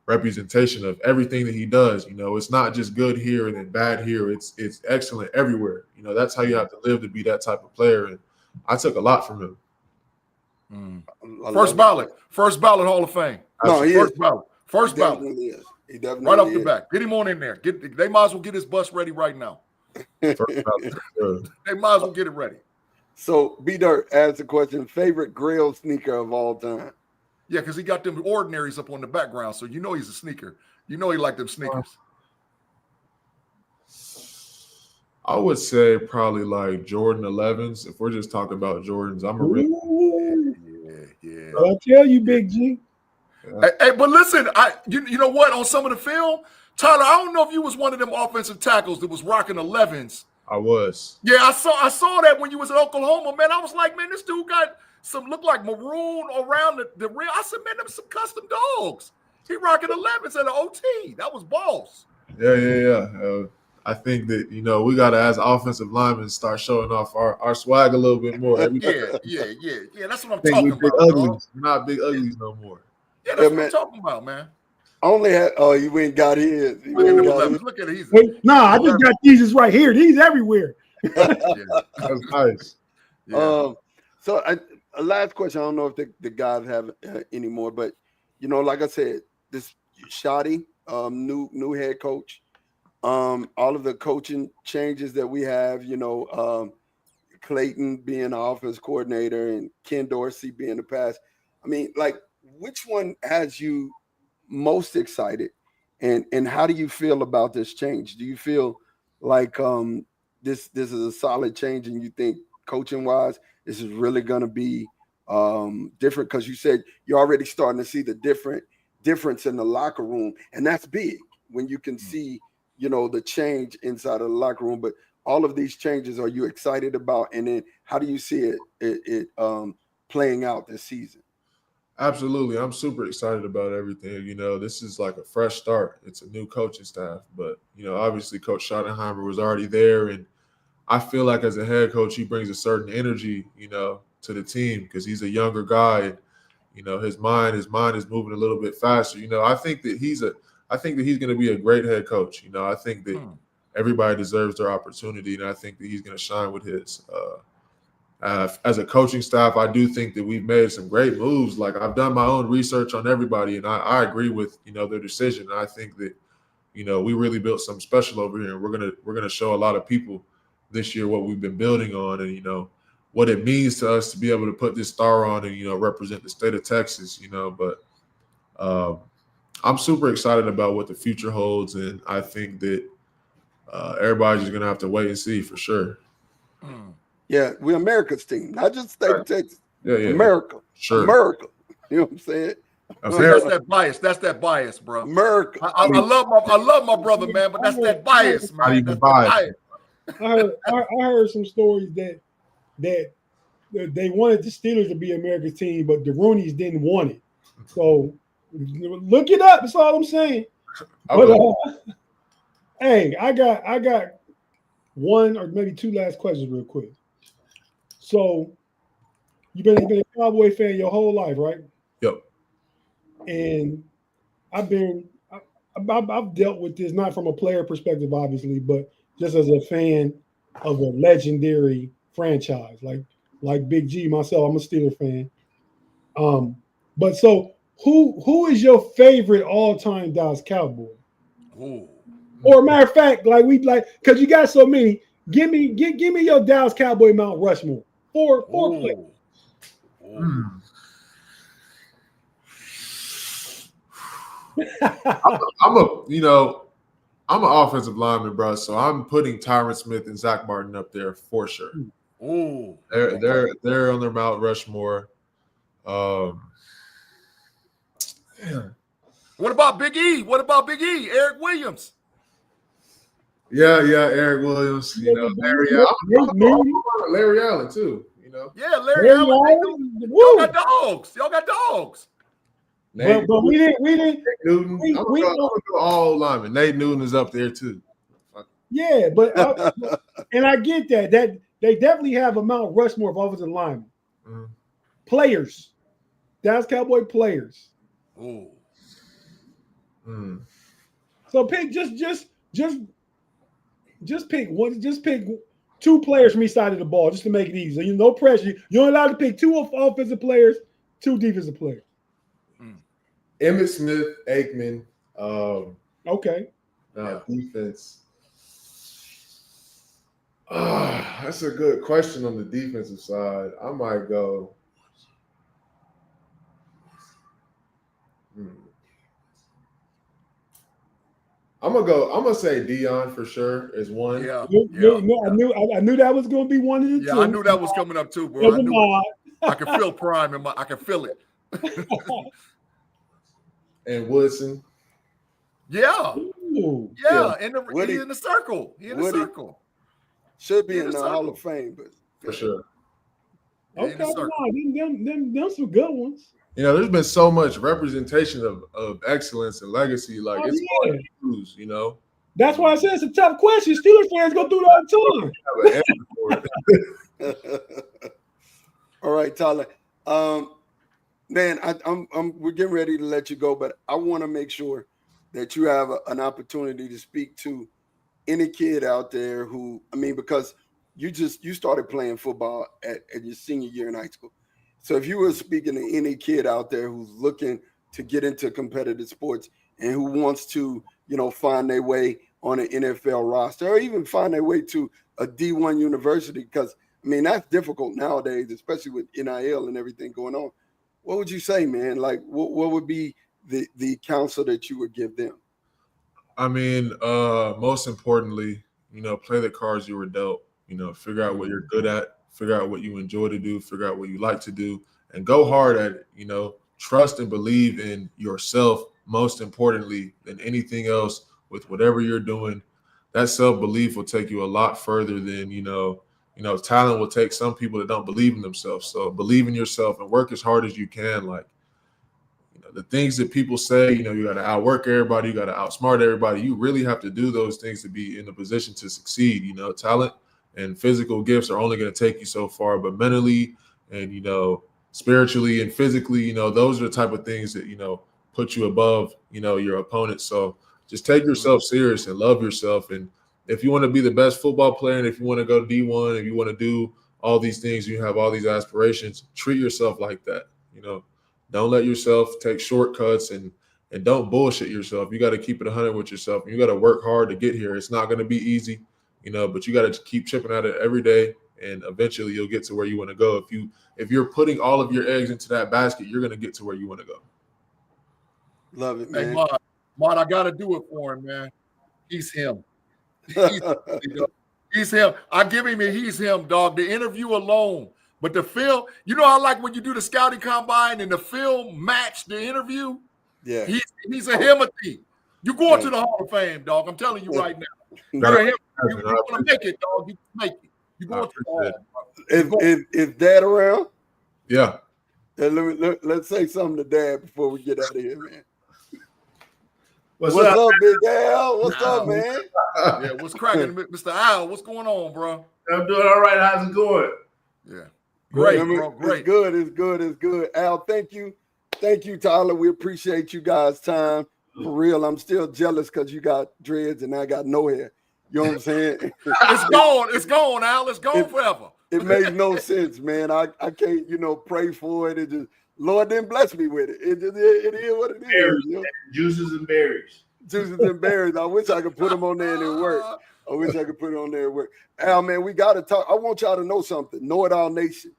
D: representation of everything that he does. You know, it's not just good here and then bad here. It's excellent everywhere. You know, that's how you have to live to be that type of player. And I took a lot from him.
B: First ballot Hall of Fame.
A: No, he
B: First
A: is.
B: ballot. First
A: He
B: ballot.
A: definitely is. He definitely
B: Right off the
A: is.
B: bat. Get him on in there. They might as well get his bus ready right now.
D: First ballot.
B: They might as well get it ready.
A: So B-Dirt asked the question, favorite Grail sneaker of all time?
B: Yeah, because he got them ordinaries up on the background, so you know he's a sneaker. You know he like them sneakers.
D: I would say probably like Jordan 11s. If we're just talking about Jordans, I'm a real.
B: Yeah.
C: I'll tell you, Big G.
B: Hey, but listen, you know what? On some of the film, Tyler, I don't know if you was one of them offensive tackles that was rocking 11s.
D: I was.
B: Yeah, I saw that when you was in Oklahoma, man. I was like, man, this dude got some look like maroon around the rim. I said, man, them some custom dogs. He rocking 11s at an OT. That was boss.
D: Yeah. I think that, you know, we got to, as offensive linemen, start showing off our swag a little bit more.
B: Yeah. That's what I'm
D: I think
B: talking
D: we're big
B: about.
D: uglies. We're not big uglies no more.
B: Yeah, that's what
A: man.
B: I'm talking about, man.
A: I only had you went and got his.
B: Look at them 11s. Look at it. He's
C: I just got these right here. These everywhere.
D: That's nice.
B: Yeah.
A: So a last question. I don't know if the guys have any more, but you know, like I said, this Shoddy, new head coach, all of the coaching changes that we have, you know, Clayton being the offense coordinator and Ken Dorsey being the pass. I mean, like, which one has you most excited, and how do you feel about this change? Do you feel like this is a solid change, and you think coaching wise this is really going to be different? Because you said you're already starting to see the difference in the locker room, and that's big when you can see, you know, the change inside of the locker room. But all of these changes, are you excited about, and then how do you see it playing out this season?
D: Absolutely. I'm super excited about everything. You know, this is like a fresh start. It's a new coaching staff. But, you know, obviously Coach Schottenheimer was already there. And I feel like as a head coach, he brings a certain energy, you know, to the team because he's a younger guy. And, you know, his mind is moving a little bit faster. You know, I think that he's going to be a great head coach. You know, I think that everybody deserves their opportunity. And I think that he's going to shine with his. As a coaching staff, I do think that we've made some great moves. Like, I've done my own research on everybody, and I agree with, you know, their decision. And I think that, you know, we really built something special over here, and we're gonna show a lot of people this year what we've been building on, and, you know, what it means to us to be able to put this star on and, you know, represent the state of Texas. You know, but I'm super excited about what the future holds, and I think that everybody's just gonna have to wait and see for sure.
A: Yeah, we're America's team, not just the state of Texas.
D: Yeah.
A: America.
D: Sure.
A: America. You know what I'm saying?
B: That's that bias. That's that bias, bro.
A: America.
B: I love my brother, man, but that's that bias, man.
D: Not even
B: That's
D: bias.
C: I heard some stories that they wanted the Steelers to be America's team, but the Roonies didn't want it. So look it up. That's all I'm saying. But hey, I got one or maybe two last questions real quick. So you've been a Cowboy fan your whole life, right?
D: Yep.
C: And I've dealt with this not from a player perspective, obviously, but just as a fan of a legendary franchise, like Big G, myself. I'm a Steelers fan. But so who is your favorite all-time Dallas Cowboy?
B: Ooh.
C: Or matter of fact, because you got so many. Give me your Dallas Cowboy Mount Rushmore. Four players.
D: I'm an offensive lineman, bro. So I'm putting Tyron Smith and Zach Martin up there for sure.
B: Ooh.
D: They're on their Mount Rushmore.
B: What about Big E? Eric Williams.
D: Yeah, Eric Williams. You know, Larry Allen too. You know.
B: Yeah, Larry Allen. Y'all got dogs.
C: But we didn't.
D: Nate Newton.
C: We
D: I'm gonna go all linemen. Nate Newton is up there too.
C: Yeah, but and I get that they definitely have a Mount Rushmore of offensive linemen.
D: Mm-hmm.
C: Players, Dallas Cowboy players.
B: Oh.
C: Mm. So pick just pick one. Just pick 2 players from each side of the ball, just to make it easy. No pressure. You're allowed to pick 2 offensive players, 2 defensive players.
D: Emmitt Smith, Aikman.
C: Okay.
D: Defense. That's a good question on the defensive side. I might go. I'm gonna say Dion for sure is one.
B: Yeah.
C: I knew that was gonna be one of the 2.
B: Yeah, I knew that was coming up too, bro. I can feel prime I can feel it.
D: And Woodson.
B: Yeah.
C: Ooh.
B: Yeah. He in the circle. He in the circle.
A: Should be in the Hall of Fame, but
D: for sure.
C: Okay, them some good ones.
D: There's been so much representation of excellence and legacy. Like it's hard to choose,
C: That's why I said it's a tough question. Steelers fans go through it all the time.
A: All right, Tyler. Man, we're getting ready to let you go, but I want to make sure that you have an opportunity to speak to any kid out there who, because you started playing football at your senior year in high school. So if you were speaking to any kid out there who's looking to get into competitive sports and who wants to, find their way on an NFL roster or even find their way to a D1 university, because that's difficult nowadays, especially with NIL and everything going on. What would you say, man? Like, what would be the counsel that you would give them?
D: Most importantly, play the cards you were dealt. Figure out what you're good at, figure out what you enjoy to do, figure out what you like to do, and go hard at it. Trust and believe in yourself, most importantly than anything else with whatever you're doing. That self-belief will take you a lot further than, talent will take some people that don't believe in themselves. So believe in yourself and work as hard as you can. Like, the things that people say, you got to outwork everybody, you got to outsmart everybody. You really have to do those things to be in a position to succeed. Talent and physical gifts are only going to take you so far, but mentally and, spiritually and physically, those are the type of things that, put you above, your opponent. So just take yourself serious and love yourself. And if you want to be the best football player, and if you want to go D1, if you want to do all these things, you have all these aspirations, treat yourself like that. Don't let yourself take shortcuts and don't bullshit yourself. You got to keep it 100 with yourself. You got to work hard to get here. It's not going to be easy, but you got to keep chipping at it every day, and eventually you'll get to where you want to go. If you're putting all of your eggs into that basket, you're going to get to where you want to go.
A: Love it, man.
B: Hey, Mod, I got to do it for him, man. He's him. He's him. I give him a he's him, dog. The interview alone. But the film, I like when you do the scouting combine and the film match the interview.
A: Yeah.
B: He's a Himothy. You're going to the Hall of Fame, dog. I'm telling you right now. You're a Himothy. You're going to make it, dog. You can make it. You're going to the Hall.
A: Is Dad around?
D: Yeah.
A: Let's say something to Dad before we get out of here, man.
C: What's
A: up, Big Al? What's up, man?
B: Yeah, what's cracking, Mr. Al? What's going on, bro?
E: I'm doing all right. How's it going?
B: Yeah. Great, bro.
A: It's
B: Great.
A: good. It's good. It's good. Al, thank you. Thank you, Tyler. We appreciate you guys' time. For real, I'm still jealous because you got dreads and I got no hair. You know what I'm saying?
B: It's gone. It's gone, Al. It's gone forever.
A: It makes no sense, man. I can't, pray for it. It just, Lord didn't bless me with it. It is what it is.
E: Juices and berries.
A: Juices and berries. I wish I could put them on there and it work. I wish I could put it on there and work. Al, man, we got to talk. I want y'all to know something. KnoItAllz Nation.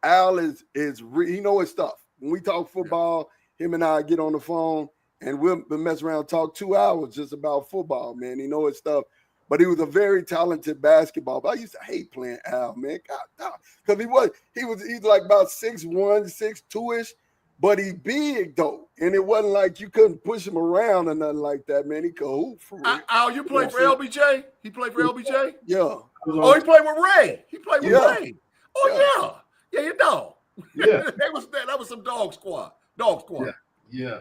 A: Al he know his stuff. When we talk football, him and I get on the phone and we'll mess around, talk 2 hours just about football, man. He know his stuff. But he was a very talented basketball. But I used to hate playing Al, man. God, because he's like about 6'1", 6'2"-ish, but he big though. And it wasn't like you couldn't push him around or nothing like that, man. He could hoop for real.
B: Al, you played for LBJ? He played for LBJ?
A: Yeah.
B: Oh, he played with Ray. He played with Ray. Oh, yeah. Yeah, you know.
E: Yeah.
B: that was some dog squad. Dog squad.
E: Yeah.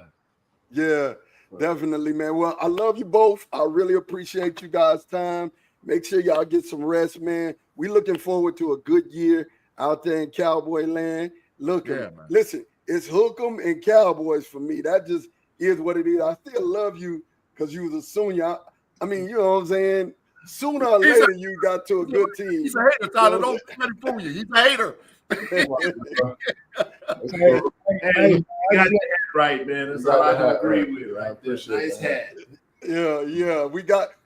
A: Yeah, definitely, man. Well, I love you both. I really appreciate you guys' time. Make sure y'all get some rest, man. We looking forward to a good year out there in Cowboy land.
B: Yeah, man.
A: Listen, it's Hook'em and Cowboys for me. That just is what it is. I still love you because you was a senior. I mean, you know what I'm saying? Sooner or later, you got to a good team.
B: He's a hater, Tyler. Don't let him fool you. He's a hater.
E: Hey, you got that right, man. That's all I can agree with right there. Nice hat.
A: Yeah.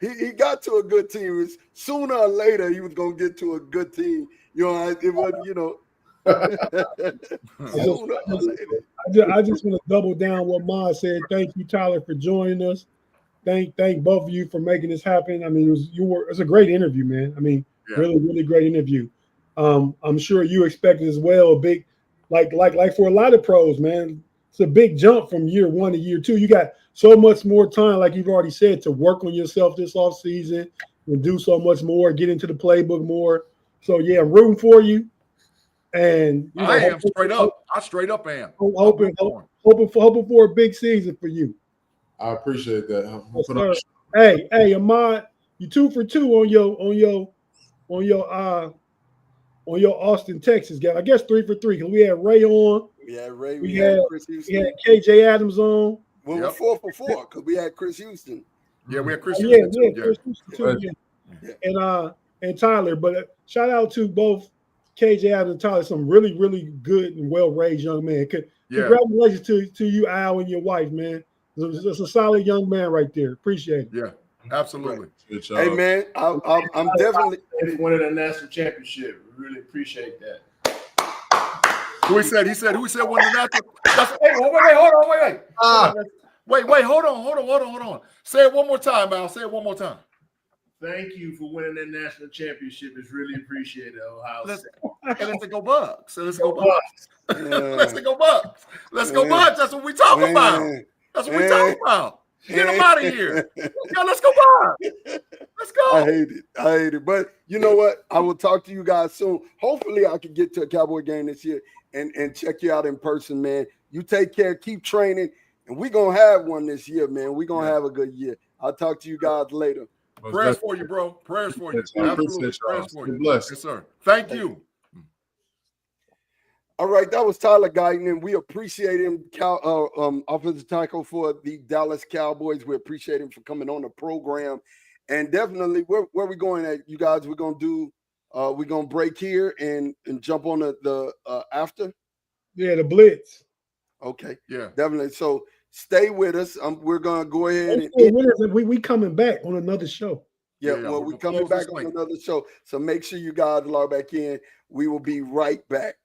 A: He got to a good team. It's sooner or later he was gonna get to a good team. You know, it was, you know.
C: I just want to double down what Ma said. Thank you, Tyler, for joining us. Thank both of you for making this happen. I mean, it's a great interview, man. I mean, really great interview. I'm sure you expected as well a big, like for a lot of pros, man. It's a big jump from year 1 to year 2. You got so much more time, like you've already said, to work on yourself this offseason and do so much more, get into the playbook more. So yeah, I'm rooting for you. And you know,
B: I am straight up. I straight up am.
C: Hoping for a big season for you.
D: I appreciate that.
C: Yes, hey, Ahmad, you 2 for 2 on your Austin, Texas game. I guess 3 for 3 because we had Ray on.
A: Yeah, Ray.
C: We had Chris Houston. We had KJ Adams on.
A: Well, we're 4 for 4 because we had Chris Houston.
B: Yeah, we had Chris Houston too.
C: Chris Houston too. Yeah. And Tyler. But shout out to both KJ Adams and Tyler. Some really good and well raised young man. Congratulations to you, Al, and your wife, man. It's a solid young man right there. Appreciate it.
B: Yeah, absolutely.
A: Hey, man, I'm definitely
E: winning a national championship. We really appreciate that.
B: Who he said winning the national? Wait, hold on. Say it one more time, Al. Say it one more time.
E: Thank you for winning that national championship. It's really appreciated, Ohio State.
B: Let's go Bucks. Let's go Bucks. Let's go Bucks. Let's go Bucks. That's what we talking about. That's what we talking about. Get them out of here. Yeah, let's go Bucks. Let's go.
A: I hate it. But you know what? I will talk to you guys soon. Hopefully I can get to a Cowboy game this year and check you out in person, man. You take care, keep training, and we're going to have one this year, man. We're going to have a good year. I'll talk to you guys later.
B: Prayers for you, bro. Prayers for you. Absolutely. Prayers for you.
D: Blessed.
B: Yes, sir. Thank you.
A: All right, that was Tyler Guyton, and we appreciate him, offensive tackle for the Dallas Cowboys. We appreciate him for coming on the program. And definitely, where we going at, you guys? We're going to break here and jump on the after?
C: Yeah, the blitz.
A: Okay.
B: Yeah.
A: Definitely. So stay with us. We're going to go ahead
C: and we coming back on another show.
A: Yeah, well, we're coming back on another show. So make sure you guys log back in. We will be right back.